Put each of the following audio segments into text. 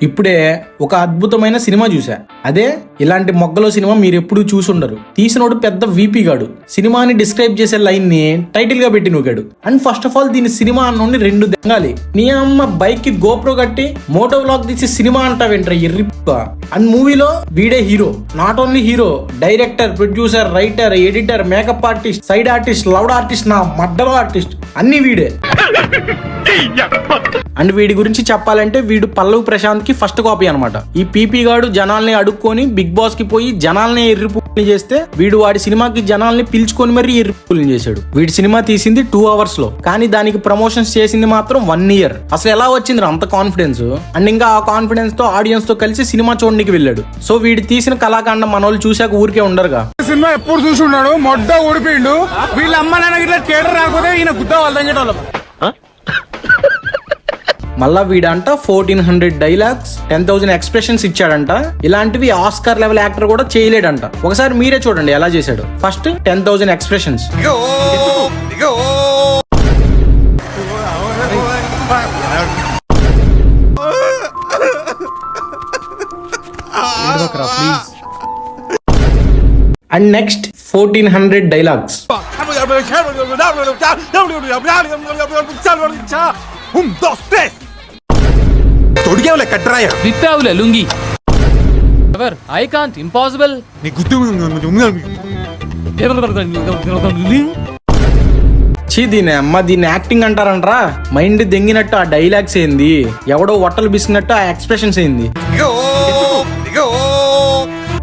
ఇప్పుడే ఒక అద్భుతమైన సినిమా చూసా. అదే ఇలాంటి మొగ్గలో సినిమా మీరు ఎప్పుడు చూసుండరు. తీసినోడు పెద్ద వీపీ గాడు సినిమాని డిస్క్రైబ్ చేసే లైన్ ని టైటిల్ గా పెట్టి నూకాడు. అండ్ ఫస్ట్ ఆఫ్ ఆల్ దీని సినిమా అన్నోని 2 దెంగాలి. నీ అమ్మ బైక్ కి గోప్రో కట్టి మోటో వ్లాగ్ తీసి సినిమా అంటావేంట్రా ఎర్రిప్ప. అండ్ మూవీలో వీడే hero. Not only hero, director, producer, writer, editor, makeup artist, side artist, loud artist, నా మడ్డలో ఆర్టిస్ట్ అన్ని వీడే. అండ్ వీడి గురించి చెప్పాలంటే వీడు పల్లవి ప్రశాంత్ కి ఫస్ట్ కాపీ అనమాట. ఈ పీపీ గాడు జనాల్ని అడుక్కొని బిగ్ బాస్ కి పోయి జనాల్ని ఎర్రిపుల్ని చేస్తే వీడు వాడి సినిమాకి జనాల్ని పిలుచుకొని మరీ ఎర్రిపుల్ని చేశాడు. వీడి సినిమా తీసింది 2 hours లో, కానీ దానికి ప్రమోషన్స్ చేసింది మాత్రం 1 year. అసలు ఎలా వచ్చింది అంత కాన్ఫిడెన్స్? అండ్ ఇంకా ఆ కాన్ఫిడెన్స్ తో ఆడియన్స్ తో కలిసి సినిమా చూడడానికి వెళ్ళాడు. సో వీడి తీసిన కళాకాండం మనోళ్ళు చూసాక ఊరికే ఉండరుగా. సినిమా ఎప్పుడు చూసున్నాడు, మొడ్డ ఊడిపోయిండు. వీళ్ళ అమ్మ నాన్న గిట్లా థియేటర్ రాకపోతే ఈయన గుద్ద వాళ్ళ మళ్ళా వీడంట 1400 డైలాగ్స్, 10,000 ఎక్స్ప్రెషన్స్ ఇచ్చాడంట. ఇలాంటివి ఆస్కార్ లెవెల్ యాక్టర్ కూడా చేయలేడంట. ఒకసారి మీరే చూడండి ఎలా చేశాడు. First 10,000 expressions. And next 1400 dialogues. తొడిగేవలే కట్రాయా విప్పావులే lungi. Ever I can't impossible. నీ గుద్దు దీని అమ్మ దీన్ని యాక్టింగ్ అంటారంట్రా. మైండ్ దెంగినట్టు ఆ డైలాగ్స్ ఏంది, ఎవడో వట్టలు బిసినట్టు ఆ ఎక్స్ప్రెషన్స్ ఏంది.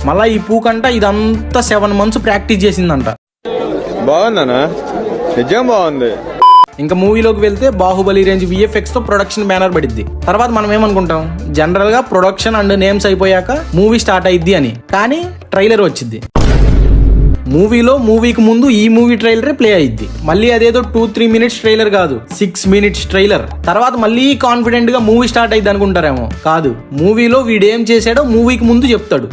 మళ్ళా ఈ పూకంట ఇదంతా 7 months ప్రాక్టీస్ చేసిందంట. బాగుందనా? నిజం బాగుంది. ఇంకా మూవీలోకి వెళ్తే బాహుబలి రేంజ్ VFX తో ప్రొడక్షన్ బ్యానర్ పడిద్ది. తర్వాత మనం ఏమనుకుంటాం, జనరల్ గా ప్రొడక్షన్ అండ్ నేమ్స్ అయిపోయాక మూవీ స్టార్ట్ అయిద్ది అని. కానీ ట్రైలర్ వచ్చింది. మూవీకి ముందు ఈ మూవీ ట్రైలరే ప్లే అయిద్ది. మళ్ళీ అదేదో 2-3 minutes ట్రైలర్ కాదు, 6 minutes ట్రైలర్. తర్వాత మళ్ళీ కాన్ఫిడెంట్ గా మూవీ స్టార్ట్ అయింది అనుకుంటారేమో. కాదు, మూవీలో వీడేం చేశాడో మూవీకి ముందు చెప్తాడు.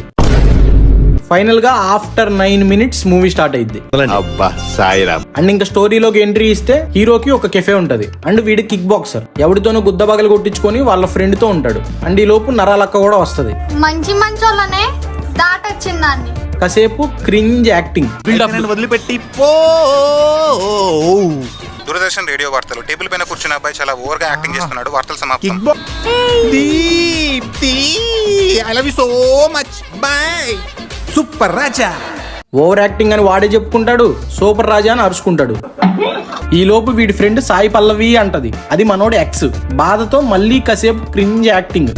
ఫైనల్ గా ఆఫ్టర్ 9 minutes మూవీ స్టార్ట్ అయింది. అండ్ ఇంకా స్టోరీలోకి ఎంట్రీ ఇస్తే హీరోకి ఒక కెఫే ఉంటది. అండ్ వీడి కిక్ బాక్సర్, ఎవరితోనో గుద్ద బగలు కొట్టించుకొని వాళ్ళ ఫ్రెండ్ తో ఉంటాడు. అండ్ ఈ లోపు నరాలక్క కూడా వస్తది. మంచి మంచోళ్ళనే దాటొచ్చిందాన్ని. కాసేపు క్రింజ్ యాక్టింగ్. వదిలిపెట్టి దూరదర్శన్ రేడియో వార్తలు. టేబుల్ పైన కూర్చున్న అబ్బాయి చాలా ఓవర్ గా యాక్టింగ్ చేస్తున్నాడు. వార్తలు సమాప్తం. I love you so much. By. Super Raja. Over acting అని వాడే చెప్పుకుంటాడు, సూపర్ రాజా అని అరుచుకుంటాడు. ఈ లోపు వీడి ఫ్రెండ్ సాయి పల్లవి అంటది. అది మనోడు ఎక్స్. బాధతో మళ్ళీ కాసేపు క్రింజ్ యాక్టింగ్.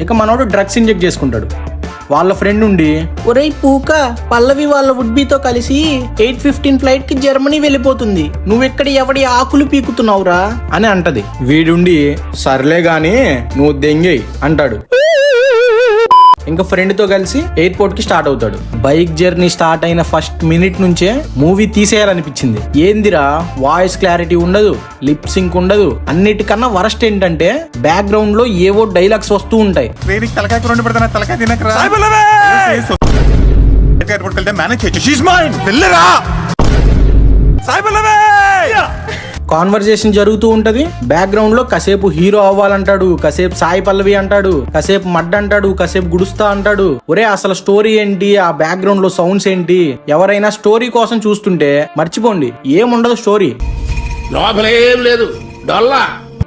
ఇక మనోడు డ్రగ్స్ ఇంజెక్ట్ చేసుకుంటాడు. వాళ్ళ ఫ్రెండ్ ఉండి, ఒరేయ్ పూక, పల్లవి వాళ్ళ వుడ్బీతో కలిసి 8:15 ఫ్లైట్ కి జర్మనీ వెళ్ళిపోతుంది, నువ్వెక్కడ ఎవడి ఆకులు పీకుతున్నావురా అని అంటది. వీడుండి, సర్లే గాని నువ్వు దెంగేయ్ అంటాడు. ఇంకా ఫ్రెండ్ తో కలిసి ఎయిర్పోర్ట్ కి స్టార్ట్ అవుతాడు. బైక్ జర్నీ స్టార్ట్ అయిన ఫస్ట్ మినిట్ నుంచే మూవీ తీసేయాలనిపించింది. ఏందిరా, వాయిస్ క్లారిటీ ఉండదు, లిప్ సింక్ ఉండదు. అన్నిటికన్నా వరస్ట్ ఏంటంటే బ్యాక్గ్రౌండ్ లో ఏవో డైలాగ్స్ వస్తూ ఉంటాయి. కాన్వర్జేషన్ జరుగుతూ ఉంటది. బ్యాక్గ్రౌండ్ లో కాసేపు హీరో అవ్వాలంటాడు, కాసేపు సాయి పల్లవి అంటాడు, కాసేపు మడ్ అంటాడు, కాసేపు గుడుస్తా అంటాడు. ఒరే అసలు స్టోరీ ఏంటి, ఆ బ్యాక్గ్రౌండ్ లో సౌండ్స్ ఏంటి? ఎవరైనా స్టోరీ కోసం చూస్తుంటే మర్చిపోండి, ఏముండదు స్టోరీ.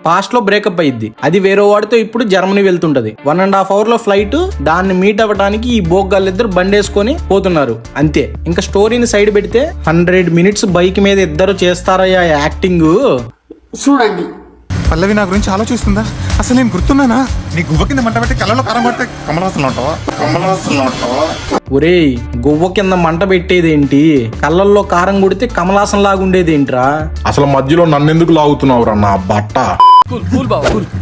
పాస్ట్ లో బ్రేకప్ అయ్యిద్ది. అది వేరే వాడితో ఇప్పుడు జర్మనీ వెళ్తుంటది. 1.5 hour లో ఫ్లైట్. దాన్ని మీట్ అవ్వడానికి ఈ బోగ్గాళ్ళిద్దరు బండేసుకొని పోతున్నారు. అంతే. ఇంకా స్టోరీని సైడ్ పెడితే 100 minutes బైక్ మీద ఇద్దరు చేస్తారయ్యా యాక్టింగ్. చూడండి, పల్లవి నా గురించి ఆలోచిస్తుందా? అసలు నేను గుర్తున్నానా? నీ గువ్వ కింద మంట పెట్టి కళ్ళలో కారం పడితే కమలాసంలో ఉంటావా? ఒరేయ్, గువ్వ కింద మంట పెట్టేదేంటి, కళ్ళల్లో కారం కొడితే కమలాసం లాగుండేదేంట్రా? అసలు మధ్యలో నన్నెందుకు లాగుతున్నావురా నా బట్ట?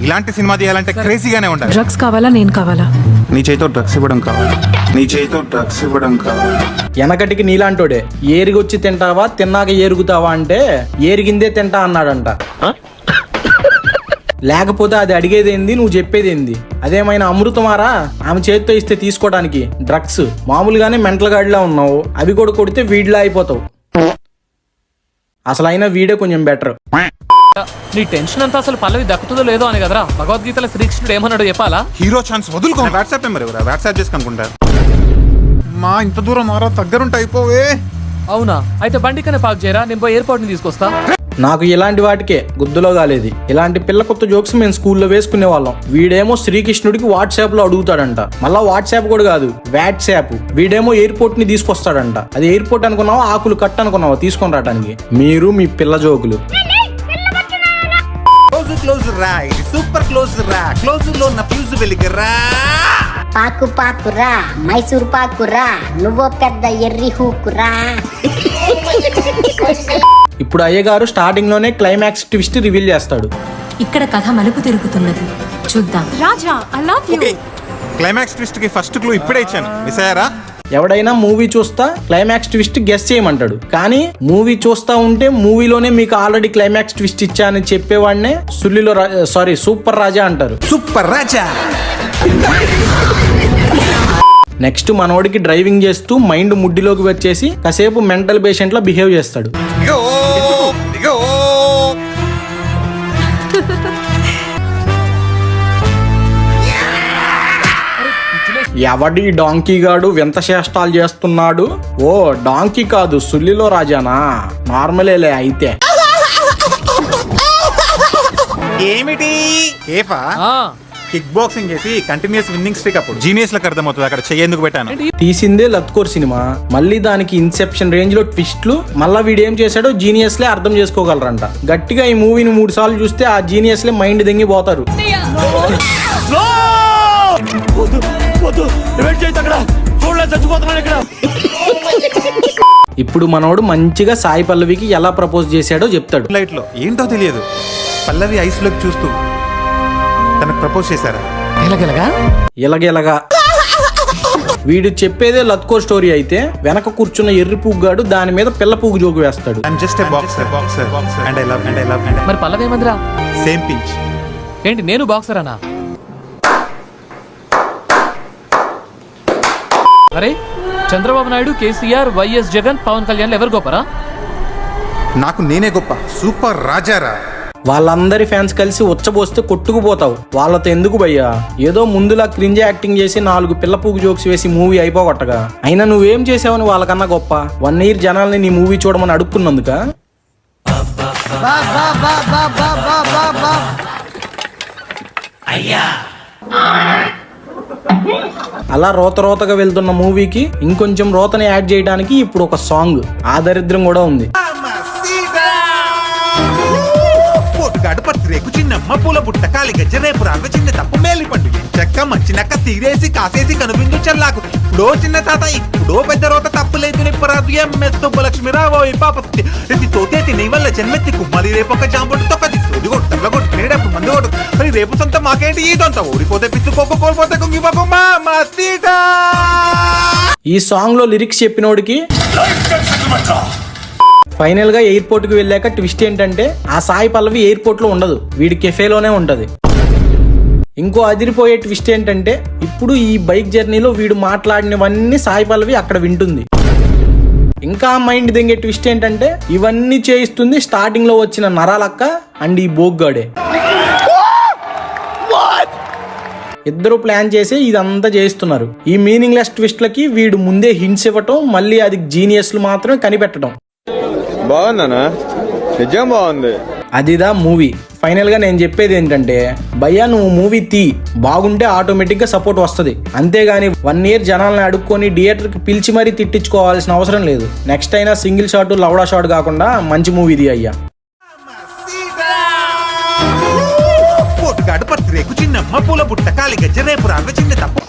ఇలాంటి సినిమా తీయాలంటే క్రేజీగానే ఉండాలి. డ్రగ్స్ కావాలా, నేను కావాలా? నీ చేతితో డ్రగ్స్ ఇవ్వడం కావాలి. వెనకటికి నీలాంటోడే ఏరిగొచ్చి తింటావా, తిన్నాక ఏరుగుతావా అంటే ఏరిగిందే తింటా అన్నాడంట. లేకపోతే అది అడిగేదేంది, నువ్వు చెప్పేదేంది? అదేమైనా అమృతమారా ఆమె చేతితో ఇస్తే తీసుకోవడానికి? డ్రగ్స్ మామూలుగానే మెంటల్ గాడిలా ఉన్నావు, అవి కూడా కొడితే వీడిలా అయిపోతావు. అసలు అయినా వీడే కొంచెం బెటర్. నీ టెన్షన్ అంతా అసలు పల్లవి దక్కుతుందో లేదో అని కదరా భగవద్గీతలో శ్రీకృష్ణుడు ఏమన్నాడో చెప్పాలా? హీరో ఛాన్స్ వదులుకో. వాట్సాప్ నెంబర్ ఎవరా? వాట్సాప్ చేసి కనుకుంటారు. మా ఇంత దూరం మారా దగ్గరుంటే అయిపోవే. అవునా? అయితే బండికనే పార్క్ చేయరా, నేను పోయి ఎయిర్పోర్ట్ ని తీసుకొస్తా. నాకు ఇలాంటి వాటికే గుద్దులో కాలేదు. ఇలాంటి పిల్ల కొత్త జోక్స్ మేము స్కూల్లో వేసుకునే వాళ్ళం. వీడేమో శ్రీకృష్ణుడికి వాట్సాప్ లో అడుగుతాడంట, మళ్ళా వాట్సాప్ కూడా కాదు వాట్సాప్. వీడేమో ఎయిర్పోర్ట్ ని తీసుకొస్తాడంట. అది ఎయిర్పోర్ట్ అనుకున్నావా, ఆకులు కట్ అనుకున్నావా తీసుకొని రావడానికి? మీరు మీ పిల్ల జోకులు. క్లోజ్ రా, ఇది సూపర్ క్లోజ్ రా, క్లోజ్ లో ఉన్న ఫ్యూజ్ వెలిగరా. పాకు పాకురా, మైసూర్ పాకురా, నువ్వో పెద్ద ఎర్రి హూకురా. ఇప్పుడు అయ్యగారు స్టార్టింగ్ లోనే క్లైమాక్స్ ట్విస్ట్ రివీల్ చేస్తాడు. ఇక్కడ కథ మలుపు తిరుగుతున్నది, చూద్దాం. Raja, I love you. Climax twist కి ఫస్ట్ క్లూ ఇప్పుడే ఇచ్చాను, మిస్ అయ్యారా? ఎవడైనా మూవీ చూస్తా క్లైమాక్స్ ట్విస్ట్ గెస్ చేయమంటాడు, కానీ మూవీ చూస్తా ఉంటే మూవీలోనే మీకు ఆల్రెడీ క్లైమాక్స్ ట్విస్ట్ ఇచ్చా అని చెప్పేవాడినే సూపర్ రాజా అంటారు. సూపర్ రాజా. నెక్స్ట్ మనోడికి డ్రైవింగ్ చేస్తూ మైండ్ ముడ్డిలోకి వచ్చేసి కాసేపు మెంటల్ పేషెంట్ లా బిహేవ్ చేస్తాడు. ఎవడి డాంకీ గాడు వింత చేష్టాలు చేస్తున్నాడు? ఓ డాంకీ కాదు, సుల్లిలో రాజానా? నార్మలేలే అయితే. ఏమిటి కేఫా? కిక్ బాక్సింగ్ చేసి కంటిన్యూస్ విన్నింగ్ స్ట్రీక్. అప్పుడు జీనియస్ లకు అర్థమవుతుంది అక్కడ చెయ్యేందుకు పెట్టాను. తీసిందే లత్కోర్ సినిమా, మళ్ళీ దానికి ఇన్సెప్షన్ రేంజ్ లో ట్విస్ట్లు. మళ్ళా వీడేం చేశాడో జీనియస్ లే అర్థం చేసుకోగలరంట. గట్టిగా ఈ మూవీని 3 సార్లు చూస్తే ఆ జీనియస్ లే మైండ్ దెంగిపోతారు. ఇప్పుడు మనోడు మంచిగా సాయి పల్లవికి ఎలా ప్రపోజ్ చేశాడో చెప్తాడు. లైట్ లో ఏంటో తెలియదు, పల్లవి ఐస్ లోకి చూస్తూ తనకు ప్రపోజ్ చేశారా? ఎలాగెలగా వీడు చెప్పేదే లత్కో స్టోరీ అయితే వెనక కూర్చున్న ఎర్రి పుగ్గాడు దాని మీద పిల్ల పువ్వు జోగు వేస్తాడు. మరి పల్లవి ఏమందిరా? Same pinch. ఏంటి నేను బాక్సర్ అనా? అరే చంద్రబాబు నాయుడు, కేసీఆర్, వైఎస్ జగన్, పవన్ కళ్యాణ్ ఎవరు గొప్పరా? నాకు నేనే గొప్ప, సూపర్ రాజారా. వాళ్ళందరి ఫ్యాన్స్ కలిసి ఉచ్చబోస్తే కొట్టుకుపోతావు. వాళ్ళతో ఎందుకు భయ్యా? ఏదో ముందులా క్రింజ్ యాక్టింగ్ చేసి 4 పిల్ల పువ్వు జోక్స్ వేసి మూవీ అయిపోగొట్టగా. అయినా నువ్వేం చేసావని వాళ్ళకన్నా గొప్ప? 1 year జనాల్ని నీ మూవీ చూడమని అడుక్కున్నందుక? అలా రోతగా వెళ్తున్న మూవీకి ఇంకొంచెం రోతని యాడ్ చేయడానికి ఇప్పుడు ఒక సాంగ్. ఆ దరిద్రం కూడా ఉంది. రేకు చిన్నమ్మ పూల బుట్ట కాలి గజ్జరేపు రాగ చిన్న తప్పు మేలి పండు చెక్క మంచి నక్క తీరేసి కాసేసి కనువిందు చల్లాకు. ఇప్పుడో చిన్న తాత ఇప్పుడో పెద్ద రోత తప్పు లేదు నిప్పరాదు. ఎంఎస్ సుబ్బలక్ష్మి రాబోయి పాపతి ఇది తోతేతి నీ వల్ల జన్మెత్తి కుమ్మలి రేపు ఒక జాంబొట్టు తొక్కది సోది కొట్టు తల్ల కొట్టు నేడప్పుడు మంది కొట్టు. మరి రేపు సొంత మాకేంటి ఈదంతా ఓడిపోతే పిచ్చుకోక కోల్పోతే కుంగి పాప మా సీటా. ఈ సాంగ్ లో లిరిక్స్ చెప్పినోడికి ఫైనల్ గా ఎయిర్పోర్ట్ కి వెళ్ళాక ట్విస్ట్ ఏంటంటే ఆ సాయి పల్లవి ఎయిర్పోర్ట్ లో ఉండదు, వీడి కెఫేలోనే ఉంటది. ఇంకో అదిరిపోయే ట్విస్ట్ ఏంటంటే ఇప్పుడు ఈ బైక్ జర్నీలో వీడు మాట్లాడినవన్నీ సాయి పల్లవి అక్కడ వింటుంది. ఇంకా మైండ్ దెంగే ట్విస్ట్ ఏంటంటే ఇవన్నీ చేయిస్తుంది స్టార్టింగ్ లో వచ్చిన నరాలక్క అండ్ ఈ బోగ్గాడే. ఇద్దరు ప్లాన్ చేసి ఇదంతా చేస్తున్నారు. ఈ మీనింగ్లెస్ ట్విస్ట్లకి వీడు ముందే హింట్స్ ఇవ్వటం, మళ్ళీ అది జీనియస్లు మాత్రమే కనిపెట్టడం. బాగుందనా? నిజం బాగుంది. అదిదా మూవీ. ఫైనల్ గా నేను చెప్పేది ఏంటంటే భయ్యా నువ్వు మూవీ తీ, బాగుంటే ఆటోమేటిక్ గా సపోర్ట్ వస్తుంది. అంతేగాని 1 year జనాలను అడుక్కొని థియేటర్ కి పిలిచి మరీ తిట్టించుకోవాల్సిన అవసరం లేదు. నెక్స్ట్ అయినా సింగిల్ షాట్ లవడా షాట్ కాకుండా మంచి మూవీది అయ్యా. రేకు చిన్నమ్మ పూల బుట్ట కాలి గజ్జరేపు రాగ చిన్న తప్పు